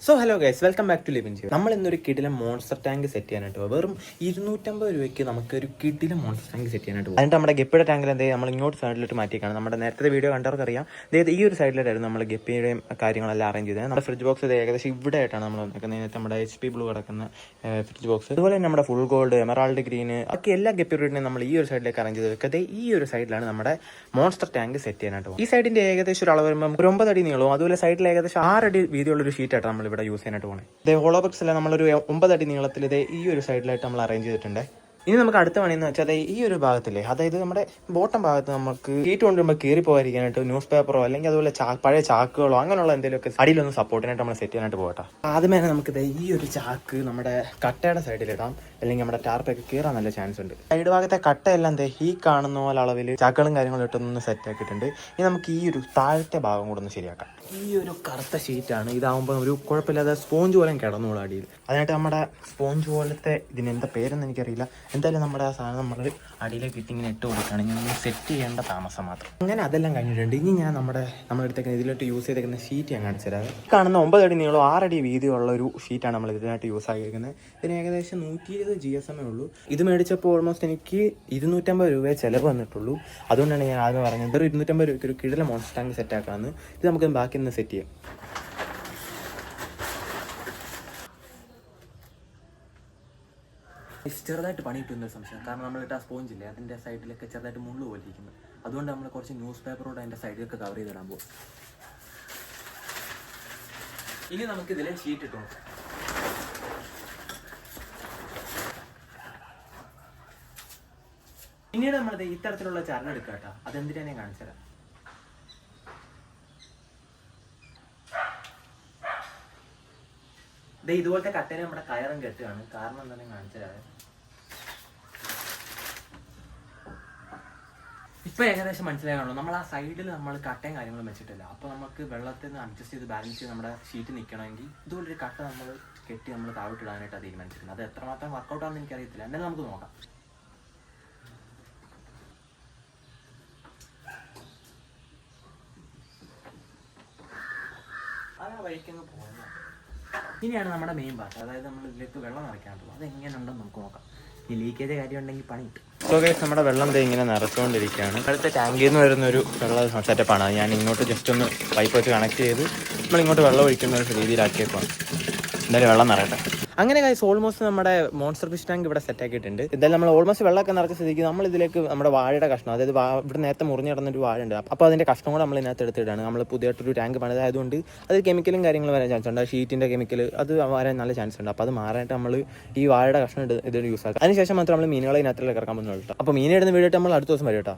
So hello guys, welcome back to Livin Jio. നമ്മൾ ഇന്നൊരു കിടിലം മോൺസ്റ്റർ ടാങ്ക് സെറ്റ് ചെയ്യാനായിട്ട് പോകും. വെറും 250 രൂപയ്ക്ക് നമുക്കൊരു കിടിലം മോൺസ്റ്റർ ടാങ്ക് സെറ്റ് ചെയ്യാനായിട്ട് പോകും. അതിൻ്റെ നമ്മുടെ ഗപ്പിയുടെ ടാങ്കിൽ എന്തെങ്കിലും നമ്മൾ ഇങ്ങോട്ട് സൈഡിലോട്ട് മാറ്റിക്കാണ്. നമ്മുടെ നേരത്തെ വീഡിയോ കണ്ടവർക്കറിയാം, അതായത് ഈ ഒരു സൈഡിലായിരുന്നു നമ്മൾ ഗപ്പിയുടെയും കാര്യങ്ങളെല്ലാം അറേഞ്ച് ചെയ്തത്. നമ്മുടെ ഫ്രിഡ്ജ് ബോക്സ് ഏകദേശം ഇവിടെ ആയിട്ടാണ് നമ്മൾ വന്നിരിക്കുന്നത്. നമ്മുടെ HP ബ്ലൂ കിടക്കുന്ന ഫ്രിഡ്ജ് ബോക്സ്, അതുപോലെ തന്നെ നമ്മുടെ ഫുൾ ഗോൾഡ്, എമറാൾഡ് ഗ്രീൻ ഒക്കെ എല്ലാ ഗപ്പിയുടെയും നമ്മൾ ഈ ഒരു സൈഡിലേക്ക് അറേഞ്ച് ചെയ്ത് വെക്കാതെ ഈ ഒരു സൈഡിലാണ് നമ്മുടെ മോൺസ്റ്റർ ടാങ്ക് സെറ്റ് ചെയ്യാനായിട്ട് പോകും. ഈ സൈഡിന്റെ ഏകദേശം ഒരു അളവ് വരുമ്പോൾ ഒരു 9 അടി നീളവും അതുപോലെ സൈഡിൽ ഏകദേശം 6 അടി വീതിയുള്ള ഒരു ഷീറ്റായിട്ട് നമ്മൾ ഇവിടെ യൂസ് ചെയ്യാനായിട്ട് പോകണേ. ഇതേ ഹോളോബോക്സിലെ നമ്മളൊരു 9 അടി നീളത്തിൽ ഇതേ ഈ ഒരു സൈഡിലായിട്ട് നമ്മൾ അറേഞ്ച് ചെയ്തിട്ടുണ്ട്. ഇനി നമുക്ക് അടുത്ത പണിയെന്ന് വെച്ചാൽ ഈ ഒരു ഭാഗത്തില്ലേ, അതായത് നമ്മുടെ ബോട്ടം ഭാഗത്ത് നമുക്ക് ഷീറ്റ് കൊണ്ടുവരുമ്പോൾ കീറി പോകാതിരിക്കാനായിട്ട് ന്യൂസ് പേപ്പറോ അല്ലെങ്കിൽ അതുപോലെ പഴയ ചാക്കുകളോ അങ്ങനെയുള്ള എന്തെങ്കിലുമൊക്കെ അടിയിലൊന്ന് സപ്പോർട്ടിനായിട്ട് നമ്മൾ സെറ്റ് ചെയ്യാനായിട്ട് പോകട്ടെ. ആദ്യമേ തന്നെ നമുക്കിത് ഈ ഒരു ചാക്ക് നമ്മുടെ കട്ടയുടെ സൈഡിലിടാം, അല്ലെങ്കിൽ നമ്മുടെ ടാർപ്പൊക്കെ കീറാൻ നല്ല ചാൻസ് ഉണ്ട്. സൈഡ് ഭാഗത്തെ കട്ടയെല്ലാം എന്തേ ഈ കാണുന്ന പോലെ അളവിൽ ചാക്കുകളും കാര്യങ്ങളും ഇട്ടൊന്ന് സെറ്റ് ആക്കിയിട്ടുണ്ട്. ഇനി നമുക്ക് ഈ ഒരു താഴത്തെ ഭാഗം കൂടെ ഒന്ന് ശരിയാക്കാം. ഈ ഒരു കറുത്ത ഷീറ്റാണ്, ഇതാകുമ്പോൾ ഒരു കുഴപ്പമില്ലാതെ സ്പോഞ്ച് പോലെ കിടന്നോളൂ അടിയിൽ. അതിനായിട്ട് നമ്മുടെ സ്പോഞ്ച് പോലത്തെ ഇതിന് എന്താ പേരെന്ന് എനിക്കറിയില്ല. എന്തായാലും നമ്മുടെ ആ സാധനം നമ്മൾ അടിയിലേക്ക് ഇട്ട് ഇങ്ങനെ ഇട്ട് കൊടുക്കുകയാണ്. ഇനി സെറ്റ് ചെയ്യേണ്ട താമസം മാത്രം. അങ്ങനെ അതെല്ലാം കഴിഞ്ഞിട്ടുണ്ട്. ഇനി ഞാൻ നമ്മളെടുത്തേക്ക് ഇതിലോട്ട് യൂസ് ചെയ്തേക്കുന്ന ഷീറ്റ് ഞാൻ കാണിച്ചു തരാം. കാണുന്ന 9 അടി നീളവും 6 അടി വീതിയുള്ള ഒരു ഷീറ്റാണ് നമ്മൾ ഇതിനായിട്ട് യൂസ് ആക്കിയിരിക്കുന്നത്. ഇതിന് ഏകദേശം 120 GSM ഉള്ളൂ. ഇത് മേടിച്ചപ്പോൾ ഓൾമോസ്റ്റ് എനിക്ക് 250 രൂപയെ ചിലവ് വന്നിട്ടുള്ളൂ. അതുകൊണ്ടാണ് ഞാൻ ആദ്യം പറഞ്ഞത് ഒരു 250 രൂപയ്ക്ക് ഒരു കിടിലം മോൺസ്റ്റർ ടാങ്ക് സെറ്റ് ആക്കാമെന്ന്. ഇത് നമുക്ക് ബാക്കി ഒന്ന് സെറ്റ് ചെയ്യാം. ചെറുതായിട്ട് പണി കിട്ടുന്നൊരു സംശയം, കാരണം നമ്മളിട്ട് ആ സ്പോഞ്ച് ഇല്ലേ അതിൻ്റെ സൈഡിലൊക്കെ ചെറുതായിട്ട് മുള്ളു പോലെ ഇരിക്കുന്നത്. അതുകൊണ്ട് നമ്മൾ കുറച്ച് ന്യൂസ് പേപ്പറോടെ അതിൻ്റെ സൈഡിലൊക്കെ കവർ ചെയ്തിടാൻ പോകും. ഇനി നമുക്ക് ഇതിലെ ഷീറ്റ് ഇട്ടു നോക്കാം. പിന്നീട് നമ്മളത് ഇത്തരത്തിലുള്ള ചരണം എടുക്കുക കേട്ടോ. അതെന്തിനാ ഞാൻ കാണിച്ചു തരാം. ഇതുപോലത്തെ കട്ടയിൽ നമ്മുടെ കയറും കെട്ടുകയാണ്. കാരണം എന്താ ഞാൻ കാണിച്ചു തരാം. ഇപ്പൊ ഏകദേശം മനസ്സിലാകണല്ലോ, നമ്മൾ ആ സൈഡിൽ നമ്മൾ കട്ടയും കാര്യങ്ങളും വെച്ചിട്ടില്ല. അപ്പൊ നമുക്ക് വെള്ളത്തിൽ നിന്ന് അഡ്ജസ്റ്റ് ചെയ്ത് ബാലൻസ് ചെയ്ത് നമ്മുടെ ഷീറ്റ് നിൽക്കണമെങ്കിൽ ഇതുപോലൊരു കട്ട നമ്മൾ കെട്ടി നമ്മൾ താഴോട്ടിടാനായിട്ട് തീരുമാനിച്ചിട്ടുണ്ട്. അത് എത്രമാത്രം വർക്കൗട്ട് ആണെന്ന് എനിക്കറിയത്തില്ല. എന്നാലും നമുക്ക് നോക്കാം. ആ വഴിക്കങ്ങ് പോകുന്നത്. ഇനിയാണ് നമ്മുടെ മെയിൻ പാർട്ട്, അതായത് നമ്മൾ ഇതിലേക്ക് വെള്ളം നിറയ്ക്കാണ്ട് പോകും. അതെങ്ങനെയുണ്ടെന്ന് നമുക്ക് നോക്കാം. ഈ ലീക്കേജ് കാര്യം ഉണ്ടെങ്കിൽ പണി കിട്ടും. സോ ഗൈസ്, നമ്മുടെ വെള്ളം ഇങ്ങനെ നിറച്ചുകൊണ്ടിരിക്കുകയാണ്. അടുത്ത ടാങ്കിൽ നിന്ന് വരുന്നൊരു വെള്ളം സെറ്റപ്പാണ്. ഞാൻ ഇങ്ങോട്ട് ജസ്റ്റ് ഒന്ന് പൈപ്പ് വെച്ച് കണക്ട് ചെയ്ത് നമ്മൾ ഇങ്ങോട്ട് വെള്ളം ഒഴിക്കുന്ന ഒരു രീതിയിലാക്കിയേക്കാണ്. എന്തായാലും വെള്ളം നിറയട്ടെ. അങ്ങനെ ഗൈസ്, ഓൾമോസ്റ്റ് നമ്മുടെ മോൺസ്റ്റർ ഫിഷ് ടാങ്ക് ഇവിടെ സെറ്റ് ആക്കിയിട്ടുണ്ട്. എന്തായാലും നമ്മൾ ഓൾമോസ്റ്റ് വെള്ളമൊക്കെ നിറച്ച സ്ഥിതിക്ക് നമ്മൾ ഇതിലേക്ക് നമ്മുടെ വാഴയുടെ കഷ്ണം, അതായത് ഇവിടെ നേരത്തെ മുറിഞ്ഞ് കിടന്നൊരു വാഴ ഉണ്ട്. അപ്പോൾ അതിൻ്റെ കഷ്ണം കൂടെ നമ്മൾ ഇതിനകത്ത് എടുത്തിട്ടാണ്. നമ്മൾ പുതിയതായിട്ടൊരു ടാങ്ക് പണിതായതുകൊണ്ട് അത് കെമിക്കലും കാര്യങ്ങളും വരാൻ ചാൻസ് ഉണ്ട്. ഷീറ്റിൻ്റെ കെമിക്കൽ അത് വരാൻ നല്ല ചാൻസ് ഉണ്ട്. അപ്പോൾ അത് മാറാനായിട്ട് നമ്മൾ ഈ വാഴയുടെ കഷ്ണം ഇതിൽ യൂസ് ആക്കുക. അതിനുശേഷം മാത്രം നമ്മൾ മീനുകളെ ഇതിനകത്തുള്ള ഇറക്കാൻ പറ്റുള്ളൂ. അപ്പോൾ മീൻ ഇടുന്ന വീഡിയോ നമ്മൾ അടുത്ത ദിവസം വരും കേട്ടോ.